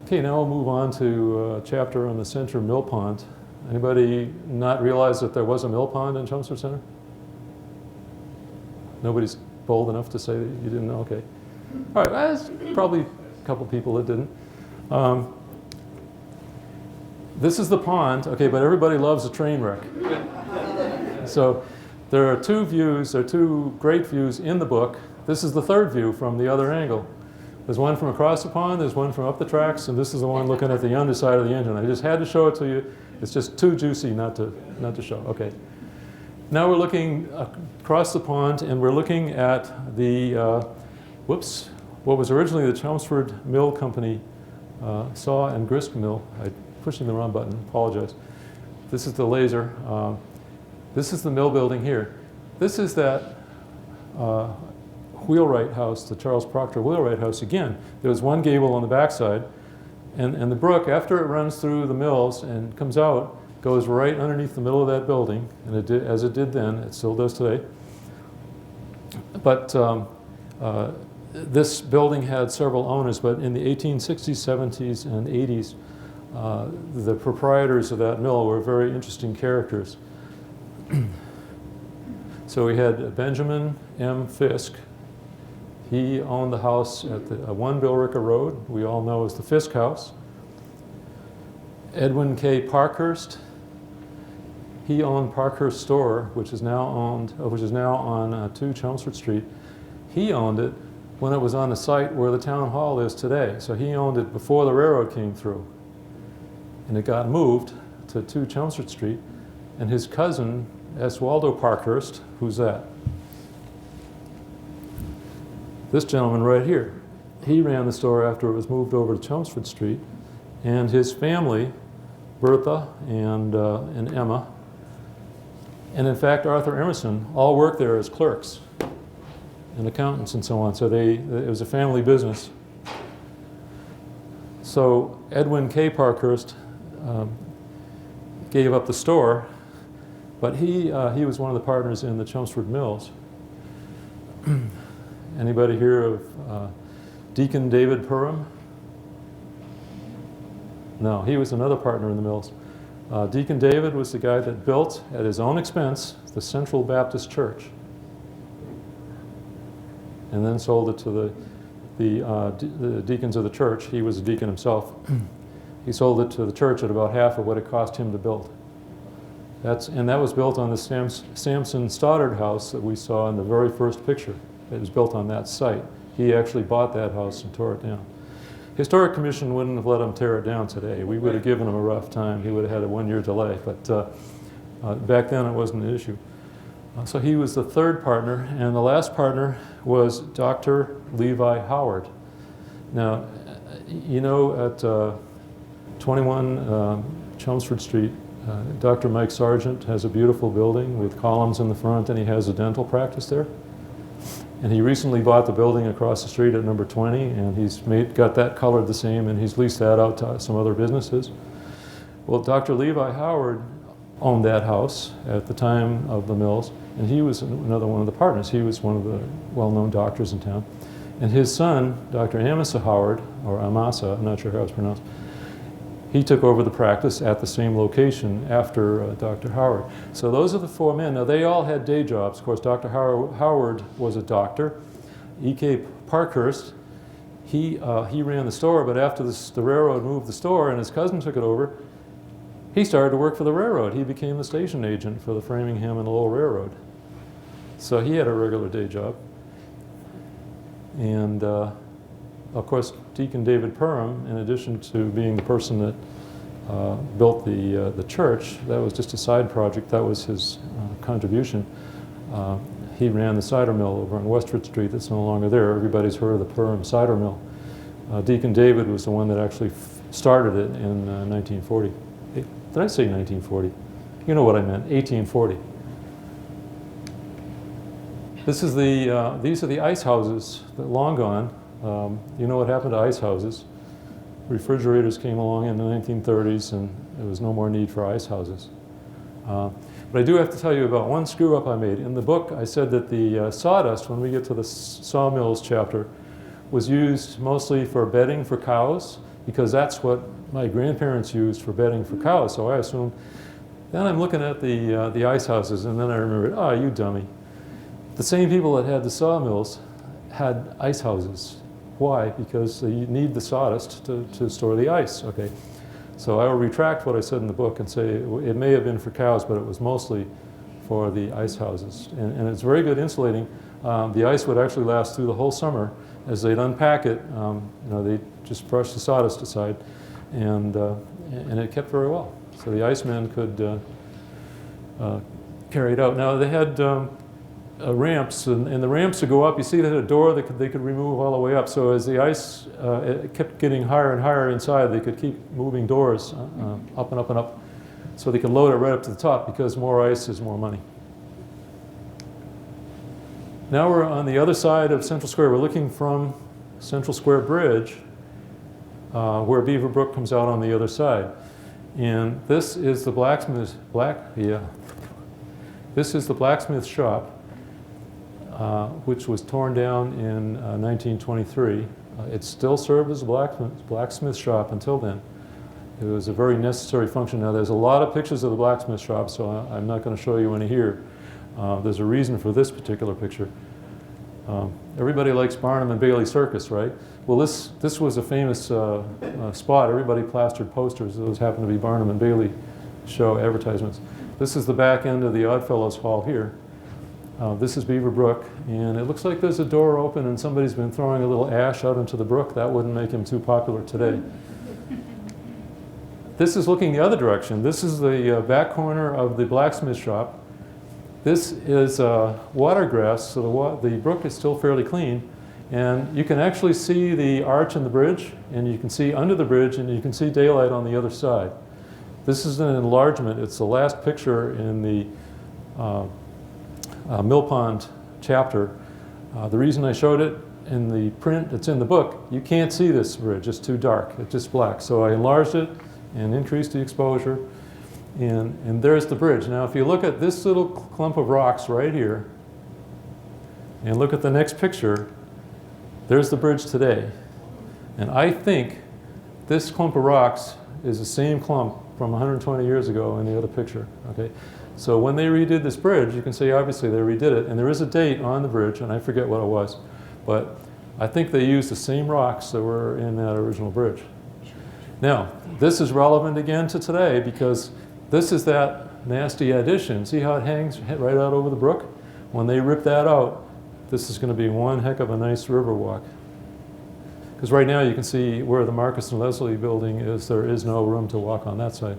Okay, now we'll move on to a chapter on the Center Mill Pond. Anybody not realize that there was a mill pond in Chelmsford Center? Nobody's bold enough to say that you didn't know? Okay. All right, there's probably a couple people that didn't. This is the pond, okay, but everybody loves a train wreck. So there are two views, there are two great views in the book. This is the third view from the other angle. There's one from across the pond, there's one from up the tracks, and this is the one looking at the underside of the engine. I just had to show it to you. It's just too juicy not to show. Okay. Now we're looking across the pond, and we're looking at the, what was originally the Chelmsford Mill Company saw and grist mill. I'm pushing the wrong button, apologize. This is the laser. This is the mill building here. This is that wheelwright house, the Charles Proctor wheelwright house again. There's one gable on the backside, and the brook, after it runs through the mills and comes out, goes right underneath the middle of that building, and it did, as it did then, it still does today. But this building had several owners, but in the 1860s, 70s, and 80s, the proprietors of that mill were very interesting characters. So we had Benjamin M. Fisk. He owned the house at the 1 Billerica Road, we all know as the Fisk House. Edwin K. Parkhurst. He owned Parkhurst Store, which is now on 2 Chelmsford Street. He owned it when it was on the site where the town hall is today. So he owned it before the railroad came through. And it got moved to 2 Chelmsford Street. And his cousin, S. Waldo Parkhurst, who's that? This gentleman right here. He ran the store after it was moved over to Chelmsford Street. And his family, Bertha and Emma, and in fact Arthur Emerson, all worked there as clerks and accountants and so on. So it was a family business. So Edwin K. Parkhurst gave up the store, but he was one of the partners in the Chelmsford Mills. Anybody hear of Deacon David Perham? No, he was another partner in the mills. Deacon David was the guy that built, at his own expense, the Central Baptist Church, and then sold it to the deacons of the church. He was a deacon himself. He sold it to the church at about half of what it cost him to build. And that was built on the Samson Stoddard house that we saw in the very first picture. It was built on that site. He actually bought that house and tore it down. Historic Commission wouldn't have let him tear it down today. We would have given him a rough time. He would have had a 1-year delay, but back then it wasn't an issue. So he was the third partner, and the last partner was Dr. Levi Howard. Now, you know, at 21 Chelmsford Street, Dr. Mike Sargent has a beautiful building with columns in the front, and he has a dental practice there. And he recently bought the building across the street at number 20, and he's got that colored the same, and he's leased that out to some other businesses. Well, Dr. Levi Howard owned that house at the time of the mills, and he was another one of the partners. He was one of the well-known doctors in town. And his son, Dr. Amasa Howard, or Amasa, I'm not sure how it's pronounced, he took over the practice at the same location after Dr. Howard. So those are the 4 men. Now, they all had day jobs. Of course, Dr. Howard was a doctor. E.K. Parkhurst, he ran the store, but after the railroad moved the store and his cousin took it over, he started to work for the railroad. He became the station agent for the Framingham and Lowell Railroad. So he had a regular day job. And of course, Deacon David Perham, in addition to being the person that built the church, that was just a side project. That was his contribution. He ran the cider mill over on Westford Street that's no longer there. Everybody's heard of the Perham cider mill. Deacon David was the one that actually started it in 1940. Did I say 1940? You know what I meant, 1840. These are the ice houses that long gone. You know what happened to ice houses? Refrigerators came along in the 1930s, and there was no more need for ice houses. But I do have to tell you about one screw up I made. In the book, I said that the sawdust, when we get to the sawmills chapter, was used mostly for bedding for cows. because that's what my grandparents used for bedding for cows, so I assumed. Then I'm looking at the ice houses, and then I remembered, oh, you dummy. The same people that had the sawmills had ice houses. Why? Because you need the sawdust to store the ice, okay? So I will retract what I said in the book and say it may have been for cows, but it was mostly for the ice houses. And it's very good insulating. The ice would actually last through the whole summer. As they'd unpack it, they'd just brush the sawdust aside, and it kept very well. So the icemen could carry it out. Now they had ramps, and the ramps to go up, you see they had a door they could remove all the way up. So as the ice it kept getting higher and higher inside, they could keep moving doors up and up and up, so they could load it right up to the top, because more ice is more money. Now we're on the other side of Central Square. We're looking from Central Square Bridge, where Beaver Brook comes out on the other side. And this is the This is the blacksmith shop, which was torn down in 1923. It still served as a blacksmith shop until then. It was a very necessary function. Now there's a lot of pictures of the blacksmith shop, so I'm not going to show you any here. There's a reason for this particular picture. Everybody likes Barnum and Bailey Circus, right? Well, this was a famous spot. Everybody plastered posters. Those happened to be Barnum and Bailey show advertisements. This is the back end of the Oddfellows Hall here. This is Beaver Brook, and it looks like there's a door open and somebody's been throwing a little ash out into the brook. That wouldn't make him too popular today. This is looking the other direction. This is the back corner of the blacksmith shop. This is water grass, so the brook is still fairly clean. And you can actually see the arch and the bridge, and you can see under the bridge, and you can see daylight on the other side. This is an enlargement. It's the last picture in the Mill Pond chapter. The reason I showed it in the print that's in the book, you can't see this bridge. It's too dark. It's just black. So I enlarged it and increased the exposure. And there's the bridge. Now, if you look at this little clump of rocks right here, and look at the next picture, there's the bridge today. And I think this clump of rocks is the same clump from 120 years ago in the other picture, okay? So when they redid this bridge, you can see obviously they redid it, and there is a date on the bridge, and I forget what it was, but I think they used the same rocks that were in that original bridge. Now, this is relevant again to today, because this is that nasty addition. See how it hangs right out over the brook? When they rip that out, this is going to be one heck of a nice river walk. Because right now you can see where the Marcus and Leslie building is, there is no room to walk on that side.